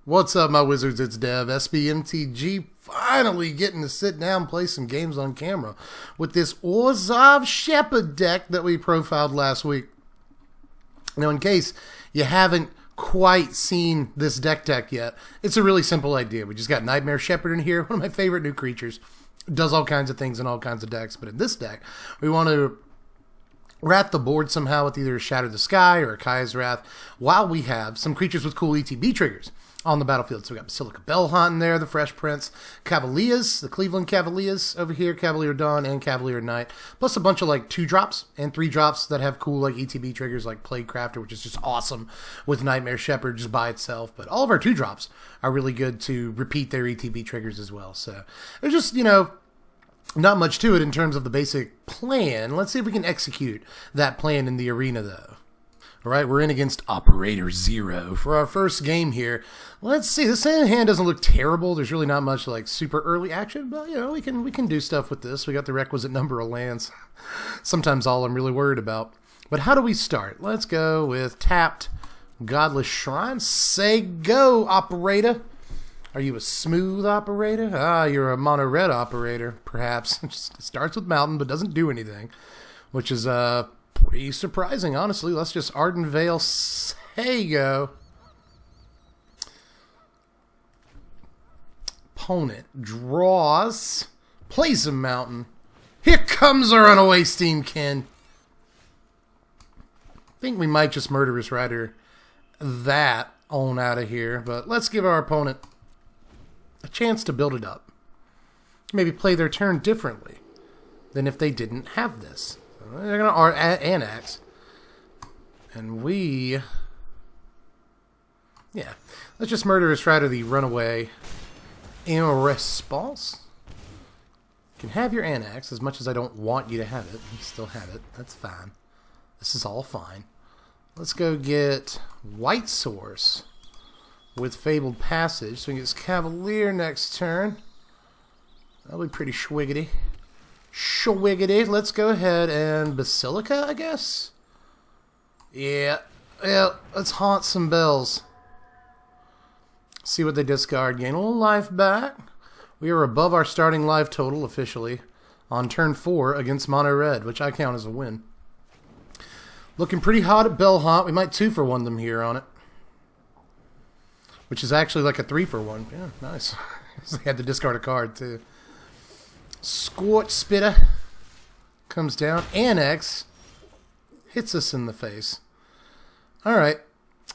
What's up, my wizards? It's Dev. Mtg finally getting to sit down and play some games on camera with this Orzhov Shepherd deck that we profiled last week. Now, in case you haven't quite seen this deck yet, it's a really simple idea. We just got Nightmare Shepherd in here, one of my favorite new creatures. Does all kinds of things in all kinds of decks, but in this deck, we want to rat the board somehow with either a Shatter the Sky or a Kaya's Wrath, while we have some creatures with cool ETB triggers on the battlefield. So we got Basilica Bellhaunt in there, the Fresh Prince, Cavaliers, the Cleveland Cavaliers over here, Cavalier Dawn and Cavalier Knight, plus a bunch of like 2-drops and 3-drops that have cool like ETB triggers like Plague Crafter, which is just awesome with Nightmare Shepherd just by itself. But all of our 2-drops are really good to repeat their ETB triggers as well. So there's just, not much to it in terms of the basic plan. Let's see if we can execute that plan in the arena, though. All right, we're in against Operator Zero for our first game here. Let's see. This hand doesn't look terrible. There's really not much like super early action, but we can do stuff with this. We got the requisite number of lands. Sometimes all I'm really worried about. But how do we start? Let's go with tapped Godless Shrine. Say go, Operator. Are you a smooth operator? Ah, you're a mono red operator, perhaps. It starts with Mountain, but doesn't do anything, which is pretty surprising, honestly. Let's just Arden Veil Sago. Opponent draws, plays a Mountain. Here comes our runaway Steam Kin. I think we might just Murderous Rider that on out of here, but let's give our opponent a chance to build it up. Maybe play their turn differently than if they didn't have this. So they're going to annex. And let's just Murderous Rider the runaway in response. You can have your annex as much as I don't want you to have it. You still have it. That's fine. This is all fine. Let's go get White Source with Fabled Passage, so we can get this Cavalier next turn. That'll be pretty schwiggity. Schwiggity. Let's go ahead and Basilica, I guess? Yeah, let's haunt some bells. See what they discard. Gain a little life back. We are above our starting life total officially on turn 4 against Mono Red, which I count as a win. Looking pretty hot at Bellhaunt. We might 2-for-1 them here on it, which is actually like a 3-for-1. Yeah, nice. They had to discard a card, too. Scorch Spitter comes down. Annex hits us in the face. Alright.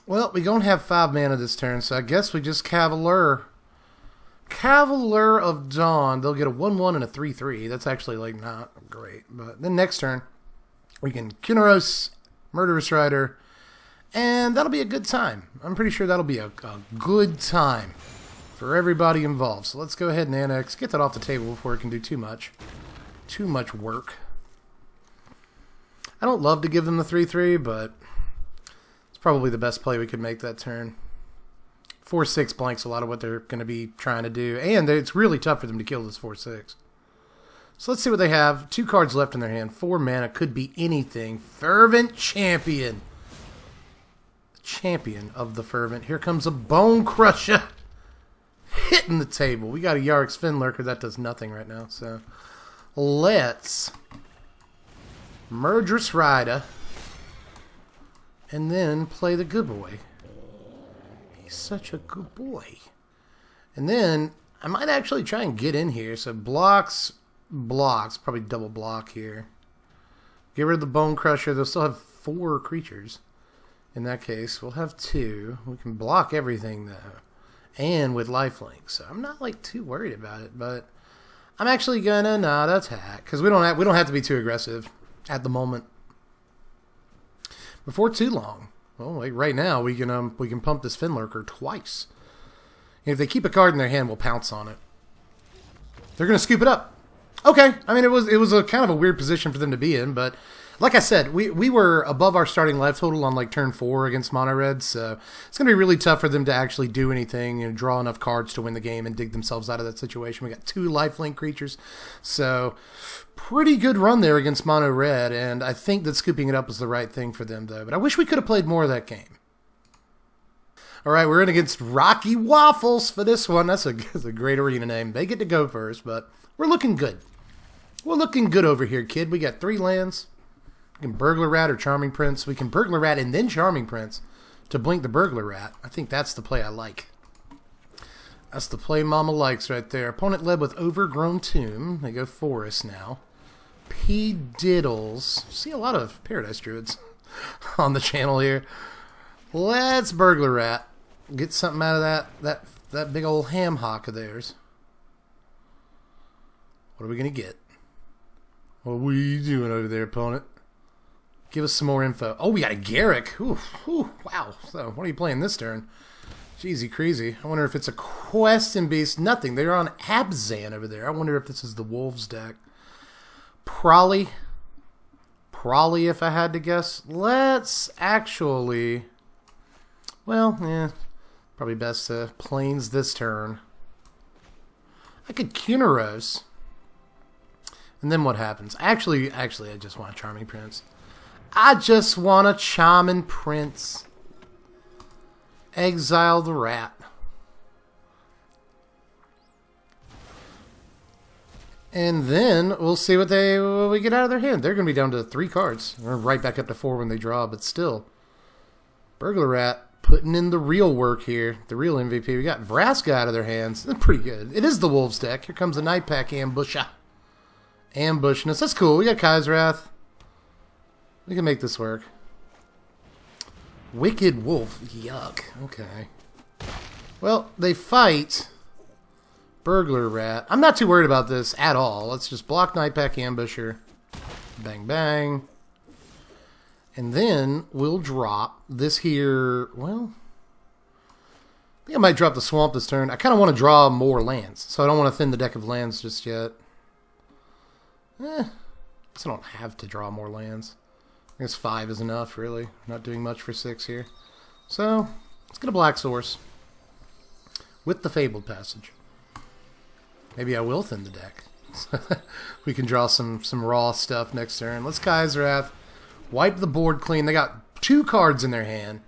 Well, we don't have 5 mana this turn, so I guess we just Cavalier. Cavalier of Dawn. They'll get a 1-1 and a 3-3. That's actually, like, not great. But then next turn, we can Kinneros, Murderous Rider, and that'll be a good time. I'm pretty sure that'll be a good time for everybody involved. So let's go ahead and annex. Get that off the table before it can do too much. Too much work. I don't love to give them the 3-3, but it's probably the best play we could make that turn. 4-6 blanks a lot of what they're going to be trying to do. And it's really tough for them to kill this 4-6. So let's see what they have. 2 cards left in their hand. 4 mana. Could be anything. Fervent Champion. Champion of the Fervent. Here comes a Bone Crusher. Hitting the table. We got a Yarrick's Finlurker. That does nothing right now. So let's Murderous Rider. And then play the good boy. He's such a good boy. And then I might actually try and get in here. So blocks. Probably double block here. Get rid of the Bone Crusher. They'll still have 4 creatures. In that case, we'll have 2. We can block everything, though. And with lifelink. So I'm not, like, too worried about it. But I'm actually going to not attack. Because we don't have to be too aggressive at the moment. Before too long. Well, like right now, we can pump this Finlurker twice. And if they keep a card in their hand, we'll pounce on it. They're going to scoop it up. Okay, I mean, it was a kind of a weird position for them to be in, but like I said, we were above our starting life total on like turn 4 against Mono Red, so it's going to be really tough for them to actually do anything and draw enough cards to win the game and dig themselves out of that situation. We got 2 lifelink creatures, so pretty good run there against Mono Red, and I think that scooping it up was the right thing for them, though. But I wish we could have played more of that game. All right, we're in against Rocky Waffles for this one. That's a great arena name. They get to go first, but we're looking good. We're looking good over here, kid. We got 3 lands. We can Burglar Rat or Charming Prince. We can Burglar Rat and then Charming Prince to blink the Burglar Rat. I think that's the play I like. That's the play Mama likes right there. Opponent led with Overgrown Tomb. They go Forest now. P. Diddles. See a lot of Paradise Druids on the channel here. Let's Burglar Rat. Get something out of that big old ham hock of theirs. What are we going to get? What are you doing over there, opponent? Give us some more info. Oh, we got a Garrick. Ooh, wow. So, what are you playing this turn? Jeezy crazy. I wonder if it's a Questing Beast. Nothing. They're on Abzan over there. I wonder if this is the Wolves deck. Probably if I had to guess. Let's actually... Well, yeah. Probably best to Plains this turn. I could Kuneros. And then what happens? Actually, I just want a Charming Prince. I just want a Charming Prince. Exile the rat. And then we'll see what we get out of their hand. They're going to be down to 3 cards. We're right back up to 4 when they draw, but still. Burglar Rat putting in the real work here. The real MVP. We got Vraska out of their hands. That's pretty good. It is the Wolves deck. Here comes the Night Pack Ambusha. Ambushing us. That's cool. We got Kai's Wrath. We can make this work. Wicked Wolf. Yuck. Okay. Well, they fight Burglar Rat. I'm not too worried about this at all. Let's just block Night Pack Ambusher. Bang, bang. And then we'll drop this here. Well, I think I might drop the Swamp this turn. I kind of want to draw more lands, so I don't want to thin the deck of lands just yet. I don't have to draw more lands. I guess 5 is enough, really. Not doing much for 6 here. So, let's get a Black Source with the Fabled Passage. Maybe I will thin the deck. We can draw some raw stuff next turn. Let's Kai's Wrath. Wipe the board clean. They got 2 cards in their hand.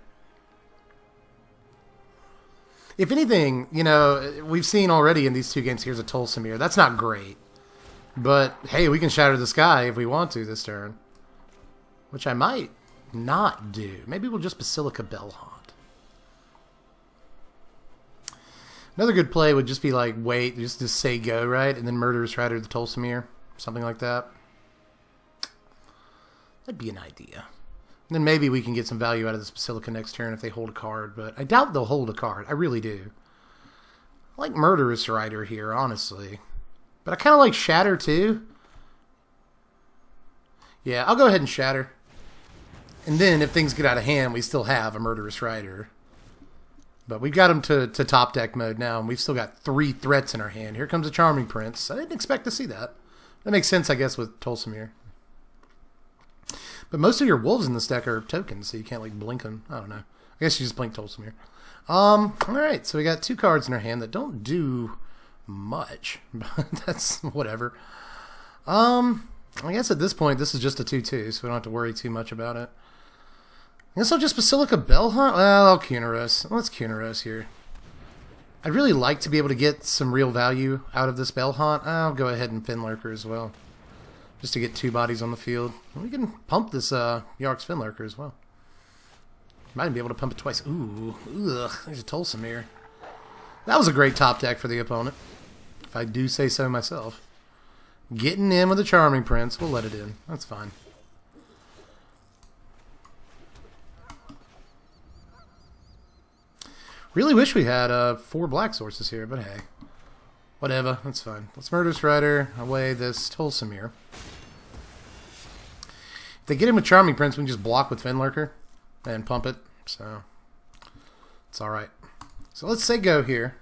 If anything, you know, we've seen already in these 2 games, here's a Tolsimir. That's not great. But, hey, we can Shatter the Sky if we want to this turn. Which I might not do. Maybe we'll just Basilica Bellhaunt. Another good play would just be like, wait, just say go, right? And then Murderous Rider the Tolsimir. Something like that. That'd be an idea. And then maybe we can get some value out of this Basilica next turn if they hold a card. But I doubt they'll hold a card. I really do. I like Murderous Rider here, honestly. But I kind of like Shatter, too. Yeah, I'll go ahead and Shatter. And then, if things get out of hand, we still have a Murderous Rider. But we've got him to top deck mode now, and we've still got 3 threats in our hand. Here comes a Charming Prince. I didn't expect to see that. That makes sense, I guess, with Tolsimir. But most of your wolves in this deck are tokens, so you can't, like, blink them. I don't know. I guess you just blink Tolsimir. Alright, so we got 2 cards in our hand that don't do much. But that's whatever. I guess at this point, this is just a 2-2, so we don't have to worry too much about it. I guess I'll just Basilica Bellhaunt. Well, I'll Kuneros. Let's Kuneros here. I'd really like to be able to get some real value out of this Bellhaunt. I'll go ahead and Finlurker as well. Just to get 2 bodies on the field. We can pump this Yark's Finlurker as well. Might be able to pump it twice. Ooh, ugh, there's a Tolsimir. That was a great top deck for the opponent, if I do say so myself. Getting in with a Charming Prince. We'll let it in. That's fine. Really wish we had 4 black sources here, but hey. Whatever. That's fine. Let's Murderous Rider away this Tolsimir. If they get him with Charming Prince, we can just block with Finlurker and pump it. So, it's alright. So let's say go here.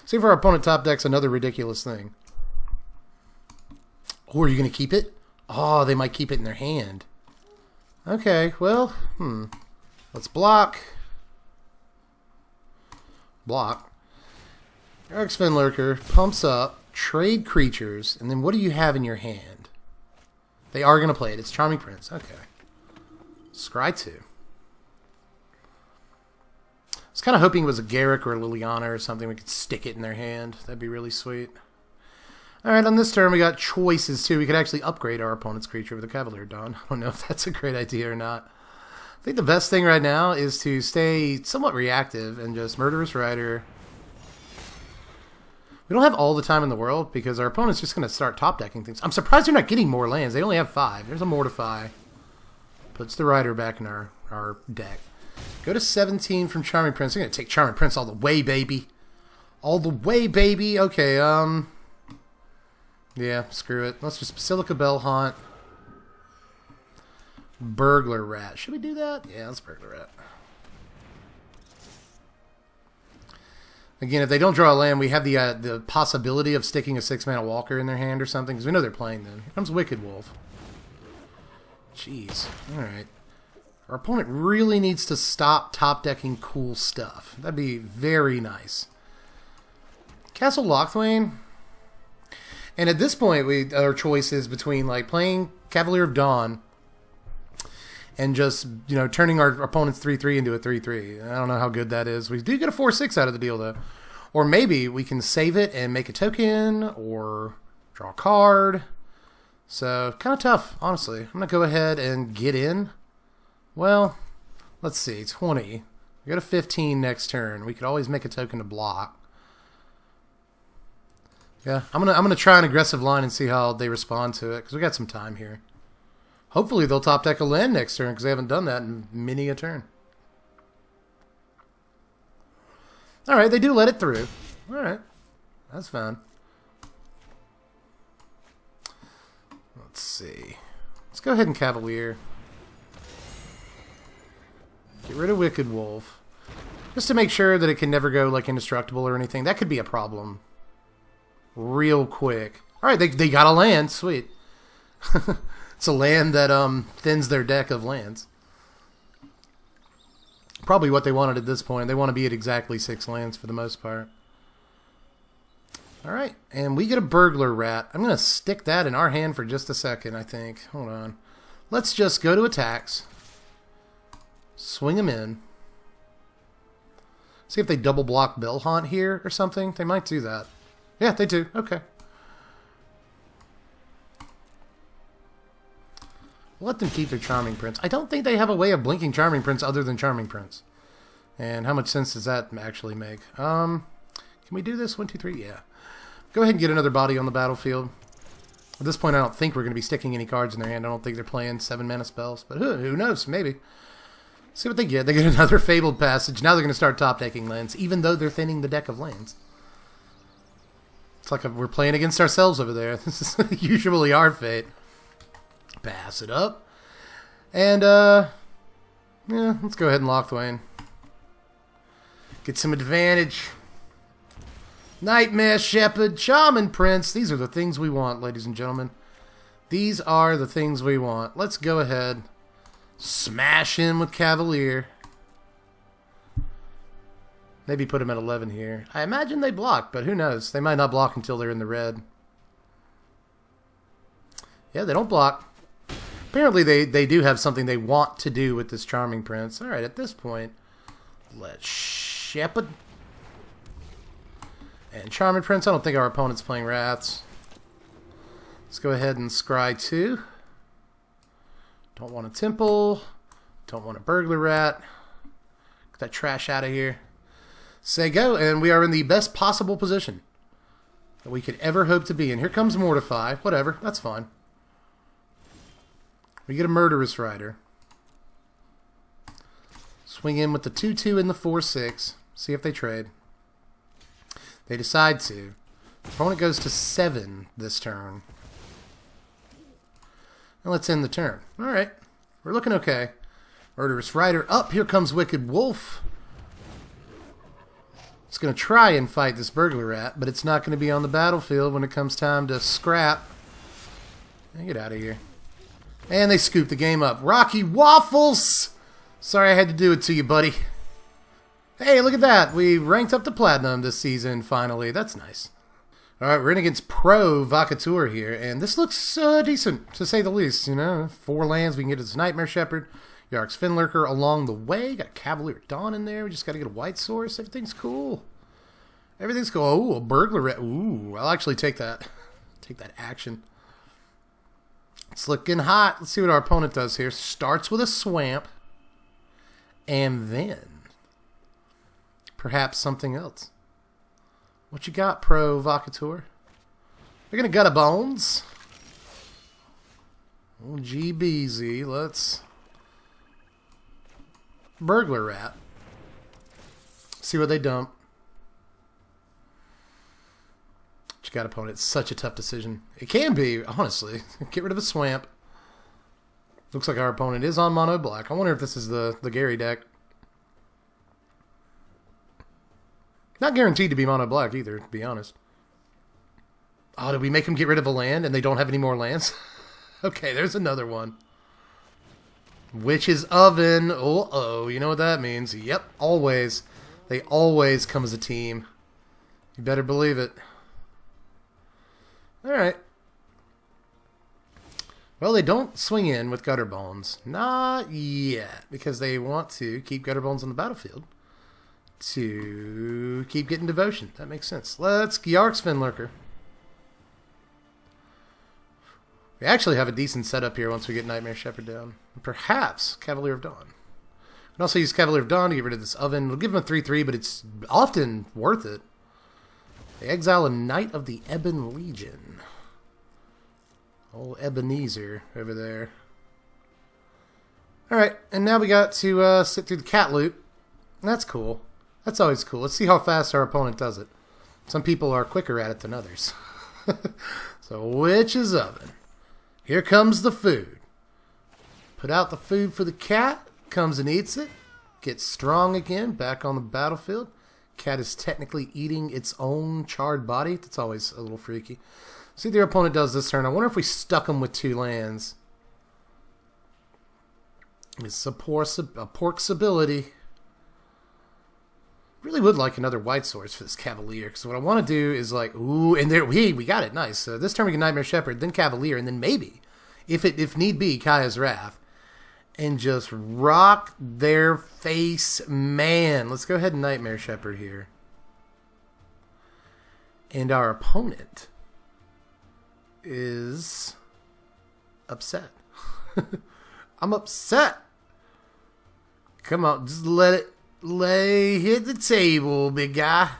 See if our opponent top decks another ridiculous thing. Or are you going to keep it? Oh, they might keep it in their hand. Okay, well, let's block. Block. Eric's Finlurker pumps up, trade creatures, and then what do you have in your hand? They are going to play it. It's Charming Prince. Okay. Scry 2. was kind of hoping it was a Garrick or a Liliana or something. We could stick it in their hand. That'd be really sweet. Alright, on this turn we got choices too. We could actually upgrade our opponent's creature with a Cavalier Dawn. I don't know if that's a great idea or not. I think the best thing right now is to stay somewhat reactive and just Murderous Rider. We don't have all the time in the world because our opponent's just going to start top decking things. I'm surprised they're not getting more lands. They only have 5. There's a Mortify. Puts the Rider back in our deck. Go to 17 from Charming Prince. I'm going to take Charming Prince all the way, baby. All the way, baby. Okay, yeah, screw it. Let's just Basilica Bell Haunt. Burglar Rat. Should we do that? Yeah, let's Burglar Rat. Again, if they don't draw a land, we have the possibility of sticking a 6-mana Walker in their hand or something, because we know they're playing them. Here comes Wicked Wolf. Jeez. Alright. Our opponent really needs to stop top-decking cool stuff. That'd be very nice. Castle Lochthwain. And at this point, our choice is between like playing Cavalier of Dawn and just, you know, turning our opponent's 3-3 into a 3-3. I don't know how good that is. We do get a 4-6 out of the deal, though. Or maybe we can save it and make a token or draw a card. So, kind of tough, honestly. I'm going to go ahead and get in. Well, let's see. 20. We go to 15 next turn. We could always make a token to block. Yeah, I'm gonna try an aggressive line and see how they respond to it, because we got some time here. Hopefully they'll top deck a land next turn, because they haven't done that in many a turn. Alright, they do let it through. Alright, that's fine. Let's see. Let's go ahead and Cavalier. Get rid of Wicked Wolf. Just to make sure that it can never go like indestructible or anything. That could be a problem. Real quick. Alright, they got a land. Sweet. It's a land that thins their deck of lands. Probably what they wanted at this point. They want to be at exactly 6 lands for the most part. Alright, and we get a Burglar Rat. I'm going to stick that in our hand for just a second, I think. Hold on. Let's just go to attacks. Swing them in. See if they double block Bell Haunt here or something. They might do that. Yeah, they do. Okay. We'll let them keep their Charming Prince. I don't think they have a way of blinking Charming Prince other than Charming Prince. And how much sense does that actually make? Can we do this? 1, 2, 3? Yeah. Go ahead and get another body on the battlefield. At this point, I don't think we're going to be sticking any cards in their hand. I don't think they're playing 7-mana spells. But who knows? Maybe. See what they get. They get another Fabled Passage. Now they're going to start top-decking lands, even though they're thinning the deck of lands. It's like we're playing against ourselves over there. This is usually our fate. Pass it up. And, yeah, let's go ahead and Lochthwain. Get some advantage. Nightmare Shepherd, Shaman Prince. These are the things we want, ladies and gentlemen. These are the things we want. Let's go ahead. Smash in with Cavalier. Maybe put him at 11 here. I imagine they block, but who knows? They might not block until they're in the red. Yeah, they don't block. Apparently they do have something they want to do with this Charming Prince. Alright, at this point, let's Shepherd. And Charming Prince, I don't think our opponent's playing Wraths. Let's go ahead and scry 2. Don't want a Temple. Don't want a Burglar Rat. Get that trash out of here. Say go, and we are in the best possible position that we could ever hope to be in. Here comes Mortify. Whatever, that's fine. We get a Murderous Rider. Swing in with the 2-2 and the 4-6. See if they trade. They decide to. The opponent goes to 7 this turn. And let's end the turn. Alright, we're looking okay. Murderous Rider up. Here comes Wicked Wolf. It's going to try and fight this Burglar Rat, but it's not going to be on the battlefield when it comes time to scrap. Get out of here. And they scoop the game up. Rocky Waffles! Sorry I had to do it to you, buddy. Hey, look at that. We ranked up to Platinum this season, finally. That's nice. Alright, we're in against Pro Vacateur here, and this looks decent, to say the least. You know, 4 lands, we can get this Nightmare Shepherd. Yark's Finlurker along the way. Got Cavalier Dawn in there. We just got to get a white source. Everything's cool. Everything's cool. Oh, a burglar. Ooh, I'll actually take that. Take that action. It's looking hot. Let's see what our opponent does here. Starts with a swamp. And then perhaps something else. What you got, Provocateur? They're going to gut a bones. Oh, GBZ. Let's burglar rat. See what they dump. What you got, opponent? It's such a tough decision. It can be, honestly. Get rid of a swamp. Looks like our opponent is on mono black. I wonder if this is the Gary deck. Not guaranteed to be mono black either, to be honest. Oh, did we make him get rid of a land and they don't have any more lands? Okay, there's another one. Witch's Oven. Uh-oh, you know what that means. Yep, always. They always come as a team. You better believe it. Alright. Well, they don't swing in with Gutter Bones. Not yet, because they want to keep Gutter Bones on the battlefield to keep getting devotion. That makes sense. Let's Yark's Finlurker. We actually have a decent setup here once we get Nightmare Shepherd down. Perhaps Cavalier of Dawn. We can also use Cavalier of Dawn to get rid of this oven. It'll give him a 3/3, but it's often worth it. They exile a Knight of the Ebon Legion. Old Ebenezer over there. Alright, and now we got to sit through the cat loop. That's cool. That's always cool. Let's see how fast our opponent does it. Some people are quicker at it than others. So, Witch's Oven. Here comes the food. Put out the food for the cat. Comes and eats it. Gets strong again. Back on the battlefield. Cat is technically eating its own charred body. That's always a little freaky. See what their opponent does this turn. I wonder if we stuck him with 2 lands. It's a pork's ability. Really would like another white source for this Cavalier, because what I want to do is like, ooh, and there we got it, nice. So this turn we can Nightmare Shepherd, then Cavalier, and then maybe, if need be, Kaya's Wrath, and just rock their face, man. Let's go ahead and Nightmare Shepherd here, and our opponent is upset. I'm upset. Come on, just let it. Hit the table, big guy.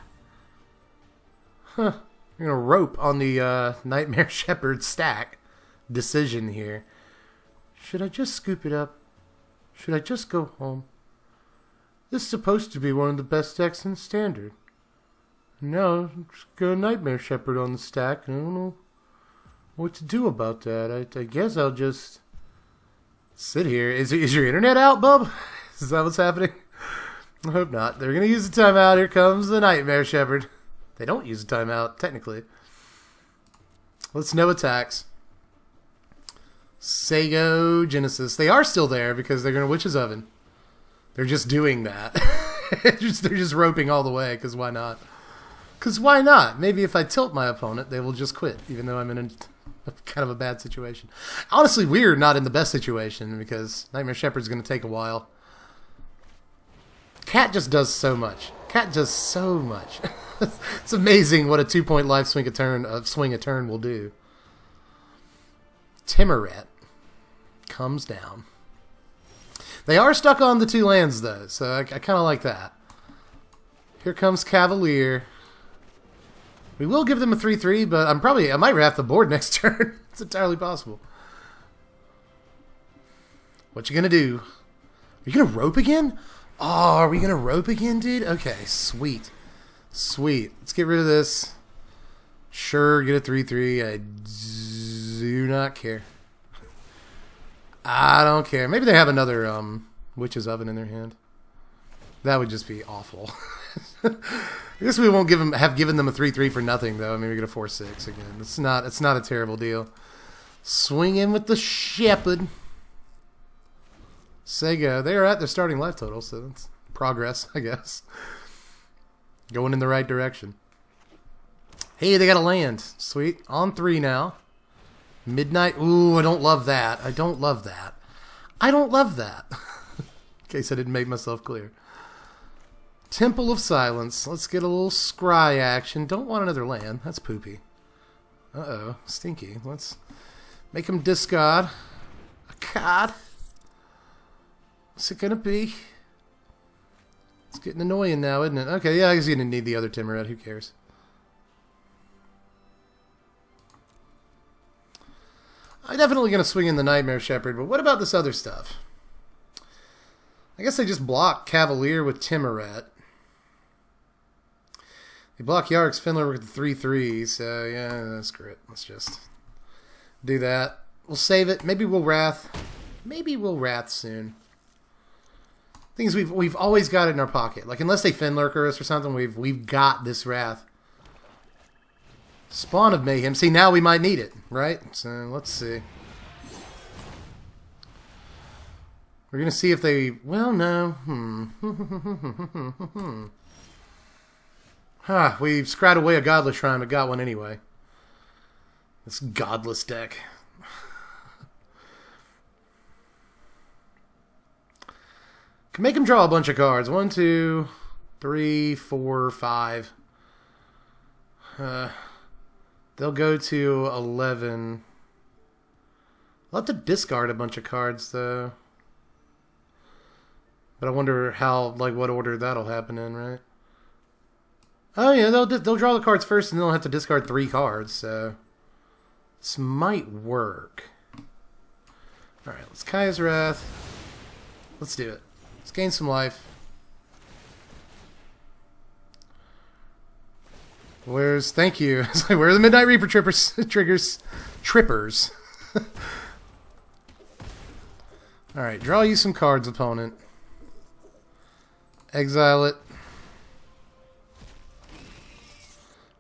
Huh. You're going to rope on the Nightmare Shepherd stack decision here. Should I just scoop it up? Should I just go home? This is supposed to be one of the best decks in Standard. No, just go Nightmare Shepherd on the stack. I don't know what to do about that. I guess I'll just sit here. Is your internet out, bub? Is that what's happening? I hope not. They're going to use the timeout. Here comes the Nightmare Shepherd. They don't use the timeout, technically. Let's no attacks. Sego, Genesis. They are still there because they're going to Witch's Oven. They're just doing that. They're just roping all the way, because why not? Because why not? Maybe if I tilt my opponent, they will just quit, even though I'm in a kind of a bad situation. Honestly, we're not in the best situation, because Nightmare Shepherd's going to take a while. Cat just does so much. Cat does so much. It's amazing what a 2-point life swing a turn will do. Timoret comes down. They are stuck on the 2 lands though, so I kind of like that. Here comes Cavalier. We will give them a 3/3, but I might wrap the board next turn. It's entirely possible. What you gonna do? Are you gonna rope again? Oh, are we going to rope again, dude? Okay, sweet. Sweet. Let's get rid of this. Sure, get a 3/3. I do not care. I don't care. Maybe they have another Witch's Oven in their hand. That would just be awful. I guess we won't have given them a 3/3 for nothing, though. I mean, we get a 4/6 again. It's not a terrible deal. Swing in with the Shepherd. Sega, they are at their starting life total, so that's progress, I guess. Going in the right direction. Hey, they got a land. Sweet. On 3 now. Midnight. Ooh, I don't love that. I don't love that. I don't love that. case I didn't make myself clear. Temple of Silence. Let's get a little scry action. Don't want another land. That's poopy. Uh-oh. Stinky. Let's make him discard a card. What's it gonna be? It's getting annoying now, isn't it? Okay, yeah, he's gonna need the other Timuret. Who cares? I'm definitely gonna swing in the Nightmare Shepherd, but what about this other stuff? I guess they just block Cavalier with Timuret. They block Yarrick's Finler with the 3/3, so yeah, screw it. Let's just do that. We'll save it. Maybe we'll Wrath. Maybe we'll Wrath soon. Thing is, we've always got it in our pocket. Like, unless they Finlurker us or something, we've got this Wrath. Spawn of Mayhem. See, now we might need it, right? So, let's see. We're going to see if they... Well, no. We've scryed away a Godless Shrine, but got one anyway. This godless deck. Can make him draw a bunch of cards. 1, 2, 3, 4, 5. They'll go to 11. I'll have to discard a bunch of cards, though. But I wonder how, like, what order that'll happen in, right? Oh, yeah, they'll draw the cards first, and they'll have to discard 3 cards, so... This might work. Alright, let's Kaya's Wrath. Let's do it. Let's gain some life. Thank you. Where are the Midnight Reaper triggers? Trippers. Alright, draw you some cards, opponent. Exile it.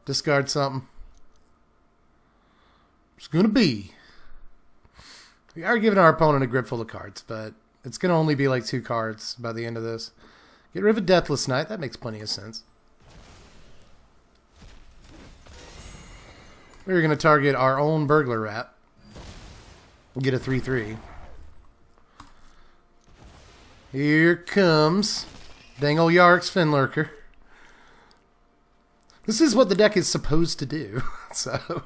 Discard something. It's gonna be. We are giving our opponent a grip full of cards, but it's gonna only be like 2 cards by the end of this. Get rid of a Deathless Knight. That makes plenty of sense. We're gonna target our own Burglar Rat. We'll get a 3/3. Here comes dang ol' Yarrick's Finlurker. This is what the deck is supposed to do. So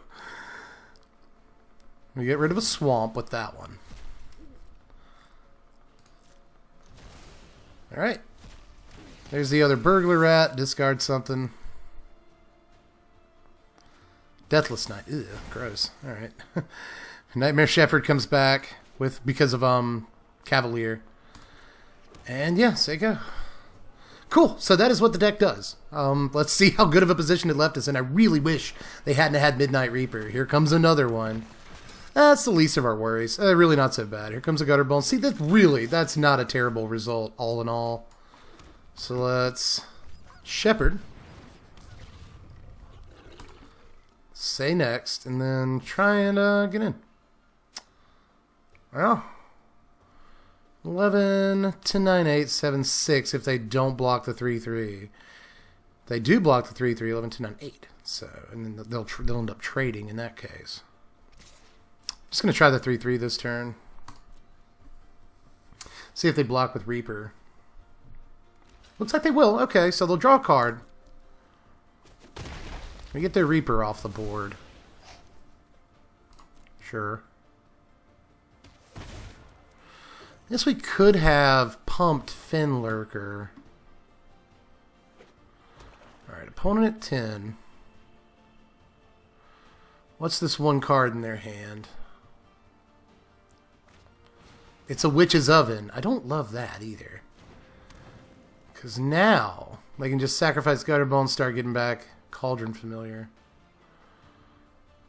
we get rid of a swamp with that one. Alright. There's the other Burglar Rat. Discard something. Deathless Knight. Ew, gross. Alright. Nightmare Shepherd comes back because of Cavalier. And yeah, so you go. Cool. So that is what the deck does. Let's see how good of a position it left us in. I really wish they hadn't had Midnight Reaper. Here comes another one. That's the least of our worries. Really not so bad. Here comes a Gutterbone. See, that's not a terrible result, all in all. So let's Shepherd. Say next, and then try and get in. Well, 11 to 9, 8, 7, 6 if they don't block the 3/3. They do block the 3/3, 11 to 9, 8. So, and then they'll end up trading in that case. Just going to try the 3/3 this turn. See if they block with Reaper. Looks like they will. Okay, so they'll draw a card. We get their Reaper off the board. Sure. Guess we could have pumped Finlurker. Alright, opponent at 10. What's this one card in their hand? It's a Witch's Oven. I don't love that either. Because now they can just sacrifice Gutterbone and start getting back Cauldron Familiar.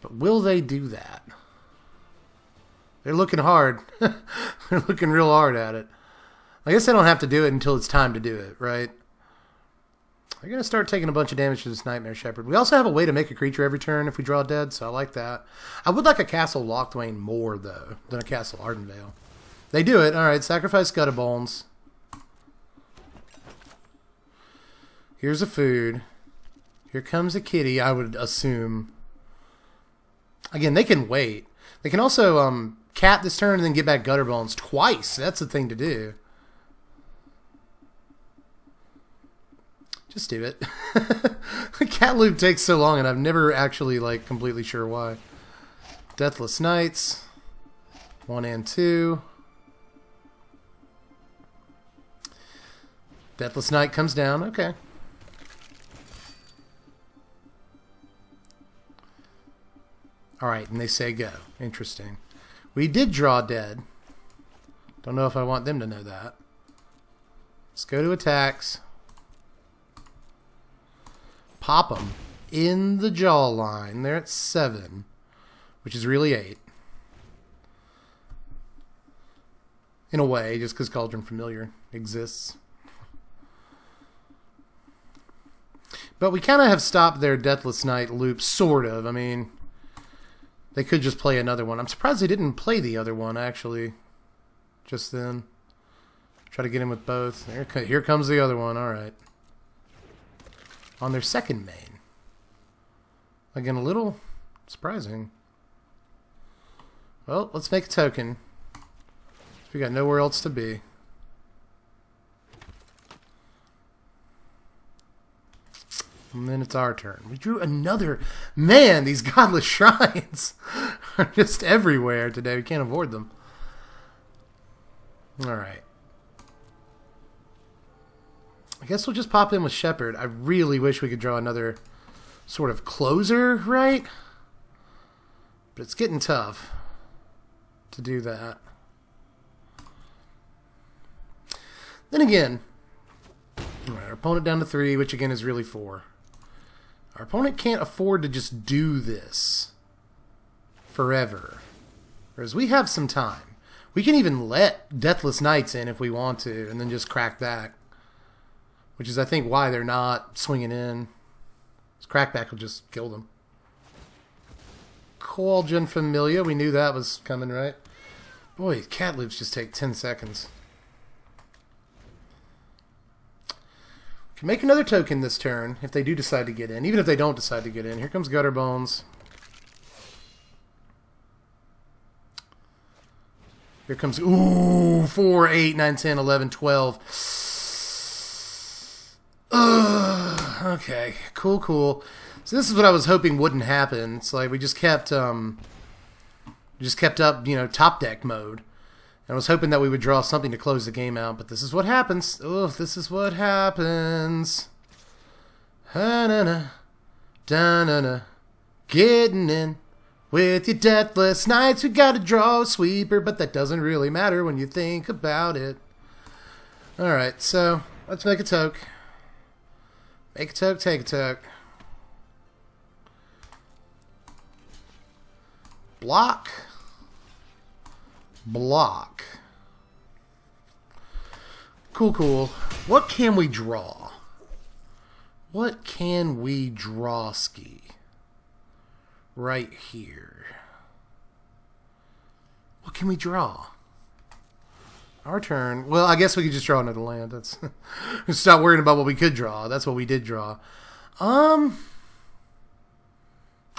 But will they do that? They're looking hard. They're looking real hard at it. I guess they don't have to do it until it's time to do it, right? They're going to start taking a bunch of damage to this Nightmare Shepherd. We also have a way to make a creature every turn if we draw dead, so I like that. I would like a Castle Locthwain more, though, than a Castle Ardenvale. They do it. Alright, sacrifice Gutterbones. Here's a food. Here comes a kitty, I would assume. Again, they can wait. They can also cat this turn and then get back Gutterbones twice. That's the thing to do. Just do it. The cat loop takes so long, and I'm never actually, like, completely sure why. Deathless Knights. 1 and 2. Deathless Knight comes down. Okay. Alright, and they say go. Interesting. We did draw dead. Don't know if I want them to know that. Let's go to attacks. Pop them in the jawline. They're at 7, which is really 8. In a way, just because Cauldron Familiar exists. But we kind of have stopped their Deathless Knight loop, sort of. I mean, they could just play another one. I'm surprised they didn't play the other one, actually, just then. Try to get him with both. Here comes the other one. All right. On their second main. Again, a little surprising. Well, let's make a token. We got nowhere else to be. And then it's our turn. We drew another... Man, these godless shrines are just everywhere today. We can't avoid them. Alright. I guess we'll just pop in with Shepherd. I really wish we could draw another sort of closer, right? But it's getting tough to do that. Then again, alright, our opponent down to 3, which again is really 4. Our opponent can't afford to just do this forever. Whereas we have some time. We can even let Deathless Knights in if we want to, and then just crack back. Which is, I think, why they're not swinging in. This crackback will just kill them. Cauldron Familia, we knew that was coming, right? Boy, cat loops just take 10 seconds. Can make another token this turn if they do decide to get in. Even if they don't decide to get in. Here comes Gutter Bones. Here comes... Ooh! 4, 8, 9, 10, 11, 12. Okay. Cool, cool. So this is what I was hoping wouldn't happen. It's like we just kept up, you know, top deck mode. And I was hoping that we would draw something to close the game out, but this is what happens. Oh, this is what happens. Ha-na-na. Da-na-na. Getting in with your Deathless Knights. We gotta draw a sweeper, but that doesn't really matter when you think about it. Alright, so let's make a toke. Make a toke, take a toke. Block. Block. Cool, cool. What can we draw? What can we draw, ski? Right here. What can we draw? Our turn. Well, I guess we could just draw another land. That's stop worrying about what we could draw. That's what we did draw. I'm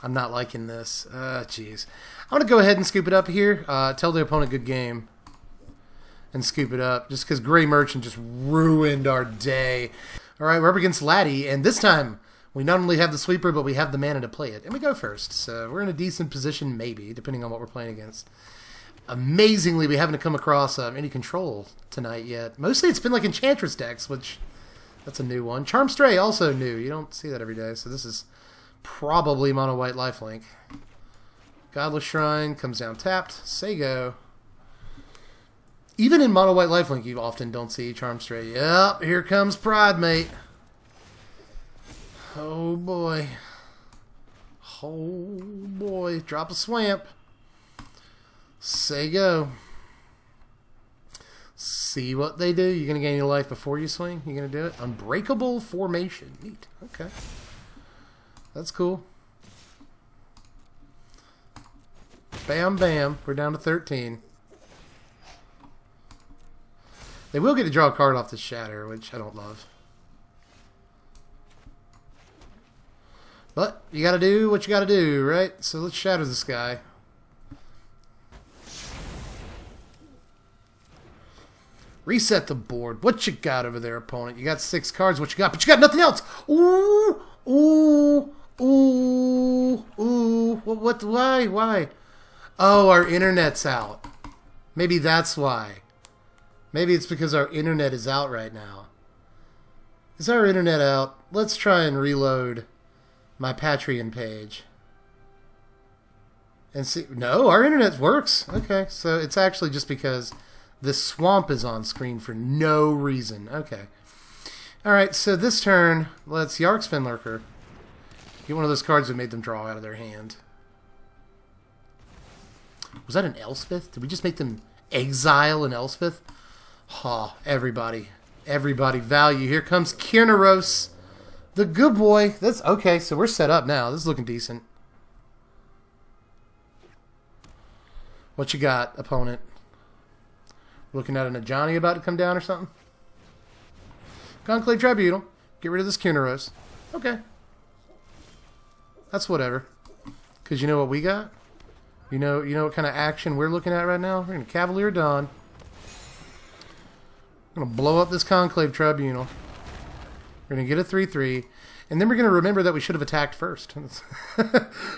not liking this. Jeez. I'm going to go ahead and scoop it up here. Tell the opponent good game. And scoop it up. Just because Gray Merchant just ruined our day. Alright, we're up against Laddie. And this time, we not only have the sweeper, but we have the mana to play it. And we go first. So we're in a decent position, maybe, depending on what we're playing against. Amazingly, we haven't come across any control tonight yet. Mostly it's been like Enchantress decks, which, that's a new one. Charm Stray, also new. You don't see that every day, so this is probably mono white lifelink. Godless Shrine comes down tapped. Say go. Even in mono white lifelink, you often don't see Charm Stray. Yep, here comes Pride Mate. Oh boy. Oh boy. Drop a swamp. Say go. See what they do. You're going to gain your life before you swing? You're going to do it? Unbreakable Formation. Neat. Okay. That's cool. Bam, bam. We're down to 13. They will get to draw a card off the Shatter, which I don't love. But you got to do what you got to do, right? So let's Shatter this guy. Reset the board. What you got over there, opponent? You got 6 cards. What you got? But you got nothing else. Ooh, ooh, ooh, ooh. What? Why? Why? Oh, our internet's out. Maybe that's why. Maybe it's because our internet is out right now. Is our internet out? Let's try and reload my Patreon page. And see. No, our internet works. Okay, so it's actually just because the swamp is on screen for no reason. Okay. Alright, so this turn, let's Yark's Finlurker. Get one of those cards that made them draw out of their hand. Was that an Elspeth? Did we just make them exile an Elspeth? Ha, everybody. Everybody value. Here comes Kierneros, the good boy. That's okay, so we're set up now. This is looking decent. What you got, opponent? Looking at an Ajani about to come down or something? Conclave Tribunal. Get rid of this Kierneros. Okay. That's whatever. Because you know what we got? You know what kind of action we're looking at right now? We're going to Cavalier Dawn. We're going to blow up this Conclave Tribunal. We're going to get a 3-3. And then we're going to remember that we should have attacked first.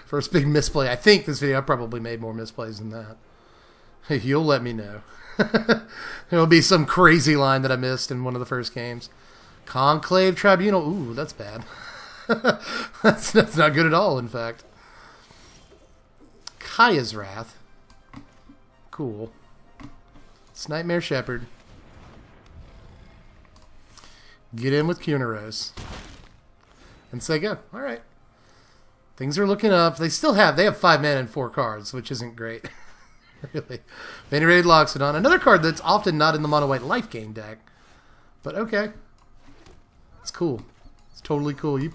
First big misplay. I think this video I probably made more misplays than that. You'll let me know. There'll be some crazy line that I missed in one of the first games. Conclave Tribunal. Ooh, that's bad. that's not good at all, in fact. Kaya's Wrath. Cool. It's Nightmare Shepherd. Get in with Kierneros. And say go. Alright. Things are looking up. They have 5 mana and 4 cards, which isn't great. Really. Venerated Loxodon. Another card that's often not in the mono-white life gain deck. But okay. It's cool. It's totally cool. You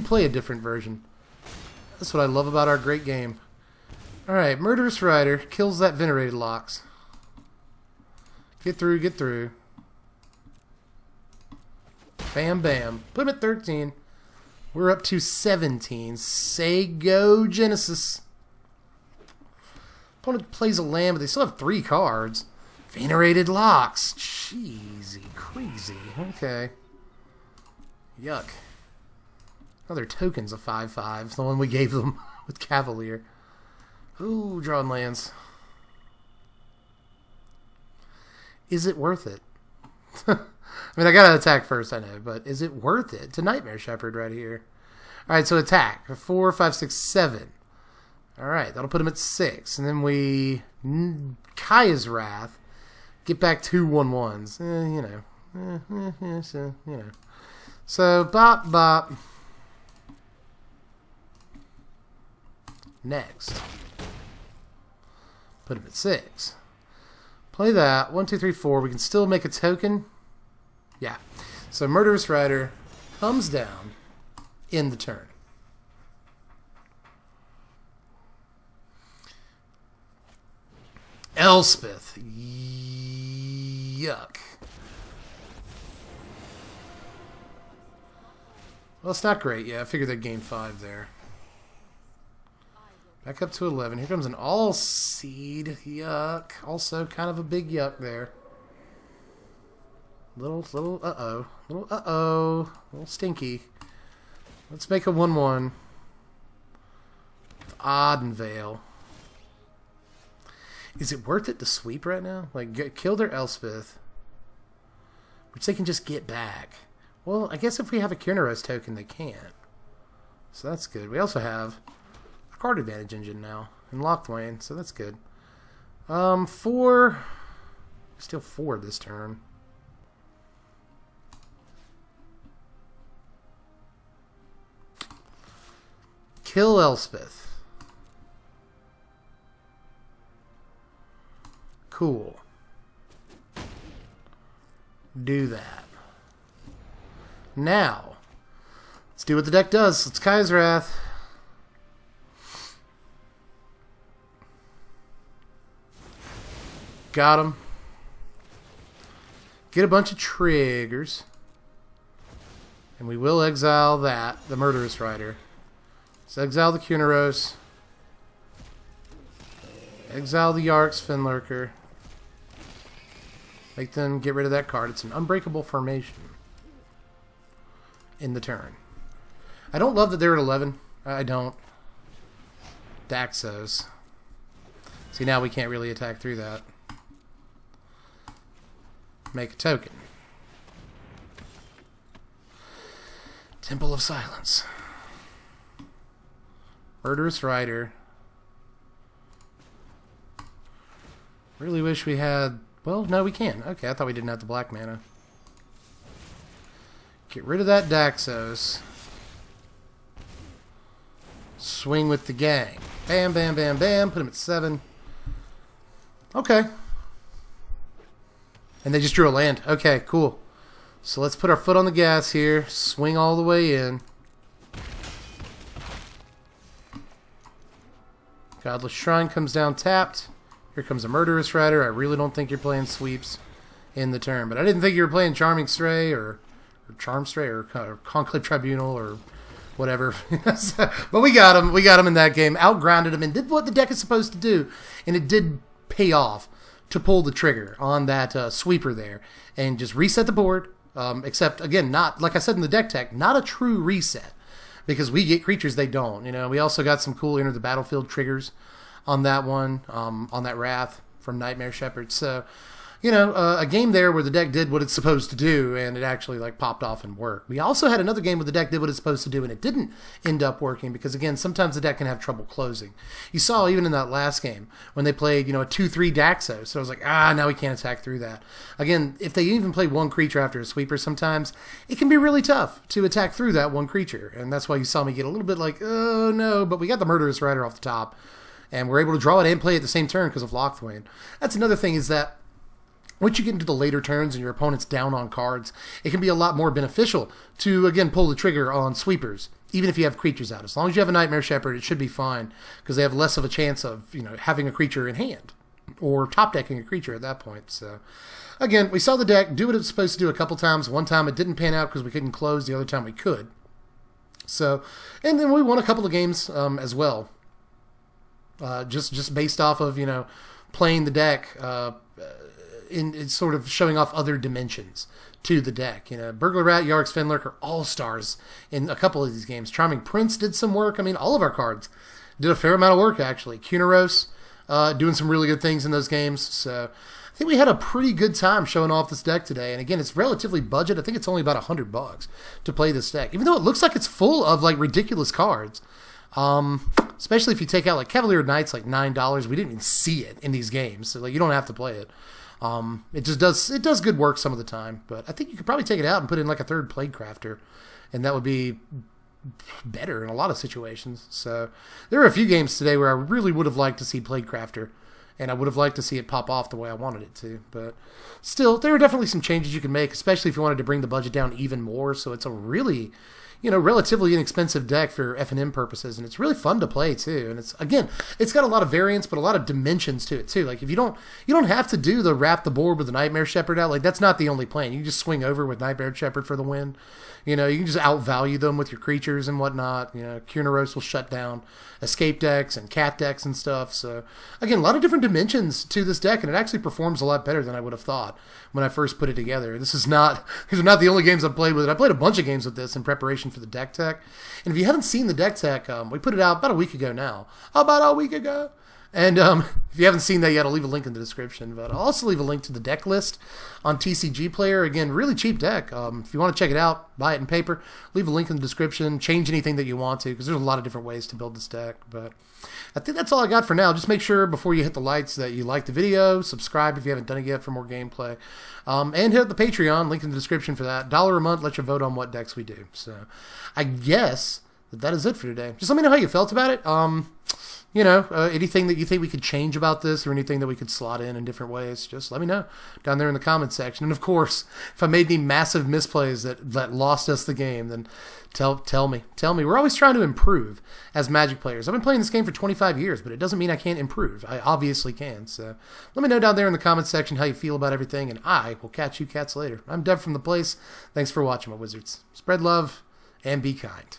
play a different version. That's what I love about our great game. Alright, Murderous Rider kills that Venerated Lox. Get through, get through. Bam, bam. Put him at 13. We're up to 17. Say go, Genesis. Opponent plays a land, but they still have 3 cards. Venerated Lox. Cheesy, crazy. Okay. Yuck. Other tokens of 5/5. The one we gave them with Cavalier. Ooh, drawing lands. Is it worth it? I mean, I gotta attack first, I know, but is it worth it? It's a Nightmare Shepherd right here. Alright, so attack. 4, 5, 6, 7. Alright, that'll put him at 6. And then we... Kaya's Wrath. Get back 2 1/1s. So, you know. So, bop, bop. Next. Put him at 6. Play that. 1, 2, 3, 4. We can still make a token. Yeah. So, Murderous Rider comes down in the turn. Elspeth. Yuck. Well, it's not great. Yeah, I figured they'd gain 5 there. Back up to 11. Here comes an all-seed. Yuck. Also, kind of a big yuck there. Little uh-oh. Little uh-oh. Little stinky. Let's make a 1/1. Oddenvale. Is it worth it to sweep right now? Like, kill their Elspeth, which they can just get back. Well, I guess if we have a Kierneros token, they can't. So that's good. We also have a card advantage engine now in Locthwain, so that's good. 4. Still 4 this turn. Kill Elspeth. Cool. Do that. Now, let's do what the deck does. Let's Kaya's Wrath. Got him. Get a bunch of triggers. And we will exile that, the Murderous Rider. Let's exile the Kierneros. Exile the Yark's Finlurker. Make them get rid of that card. It's an unbreakable formation in the turn. I don't love that they're at 11. I don't. Daxos. See, now we can't really attack through that. Make a token. Temple of Silence. Murderous Rider. Really wish we had... Well, no, we can. Okay, I thought we didn't have the black mana. Get rid of that Daxos. Swing with the gang. Bam, bam, bam, bam. Put him at 7. Okay. And they just drew a land. Okay, cool. So let's put our foot on the gas here. Swing all the way in. Godless Shrine comes down tapped. Here comes a Murderous Rider. I really don't think you're playing sweeps in the turn. But I didn't think you were playing Charming Stray or Charm Stray or Conclave Tribunal or whatever. But we got him. We got him in that game. Outgrounded him and did what the deck is supposed to do. And it did pay off to pull the trigger on that sweeper there and just reset the board. Except, again, not, like I said in the deck tech, not a true reset. Because we get creatures they don't. You know, we also got some cool enter the battlefield triggers on that one, on that Wrath from Nightmare Shepherd. So, you know, a game there where the deck did what it's supposed to do and it actually like popped off and worked. We also had another game where the deck did what it's supposed to do and it didn't end up working because, again, sometimes the deck can have trouble closing. You saw even in that last game when they played, you know, a 2-3 Daxo. So I was like, now we can't attack through that. Again, if they even play one creature after a sweeper sometimes, it can be really tough to attack through that one creature. And that's why you saw me get a little bit like, oh no, but we got the Murderous Rider off the top. And we're able to draw it and play it at the same turn because of Lockthwain. That's another thing is that once you get into the later turns and your opponent's down on cards, it can be a lot more beneficial to, again, pull the trigger on sweepers, even if you have creatures out. As long as you have a Nightmare Shepherd, it should be fine because they have less of a chance of, you know, having a creature in hand or top decking a creature at that point. So, again, we saw the deck do what it was supposed to do a couple times. One time it didn't pan out because we couldn't close. The other time we could. So, and then we won a couple of games as well. Just based off of, you know, playing the deck in sort of showing off other dimensions to the deck. You know, Burglar Rat, Yarg's Fenlurk are all-stars in a couple of these games. Charming Prince did some work. I mean, all of our cards did a fair amount of work, actually. Kunaros doing some really good things in those games. So I think we had a pretty good time showing off this deck today. And again, it's relatively budget. I think it's only about $100 to play this deck. Even though it looks like it's full of, like, ridiculous cards. Especially if you take out like Cavalier Knights, like $9. We didn't even see it in these games, so like you don't have to play it. It just does good work some of the time, but I think you could probably take it out and put in like a third Plaguecrafter, and that would be better in a lot of situations. So there were a few games today where I really would have liked to see Plaguecrafter, and I would have liked to see it pop off the way I wanted it to. But still, there are definitely some changes you can make, especially if you wanted to bring the budget down even more. So it's a really, you know, relatively inexpensive deck for F&M purposes, and it's really fun to play too. And it's, again, it's got a lot of variance, but a lot of dimensions to it too. Like if you don't have to do the wrap the board with the Nightmare Shepherd out. Like that's not the only plan. You can just swing over with Nightmare Shepherd for the win. You know, you can just outvalue them with your creatures and whatnot. You know, Kunaros will shut down escape decks and cat decks and stuff. So again, a lot of different dimensions to this deck, and it actually performs a lot better than I would have thought when I first put it together. These are not the only games I've played with it. I played a bunch of games with this in preparation for the deck tech. And if you haven't seen the deck tech, we put it out about a week ago now. About a week ago. And if you haven't seen that yet, I'll leave a link in the description. But I'll also leave a link to the deck list on TCG Player. Again, really cheap deck. If you want to check it out, buy it in paper. Leave a link in the description. Change anything that you want to, because there's a lot of different ways to build this deck. But I think that's all I got for now. Just make sure before you hit the lights that you like the video. Subscribe if you haven't done it yet for more gameplay. And hit the Patreon. Link in the description for that. $1 a month. Let you vote on what decks we do. So I guess that is it for today. Just let me know how you felt about it. You know, anything that you think we could change about this or anything that we could slot in different ways, just let me know down there in the comments section. And of course, if I made any massive misplays that lost us the game, then tell me. We're always trying to improve as Magic players. I've been playing this game for 25 years, but it doesn't mean I can't improve. I obviously can. So let me know down there in the comments section how you feel about everything, and I will catch you cats later. I'm Dev from The Place. Thanks for watching, my wizards. Spread love and be kind.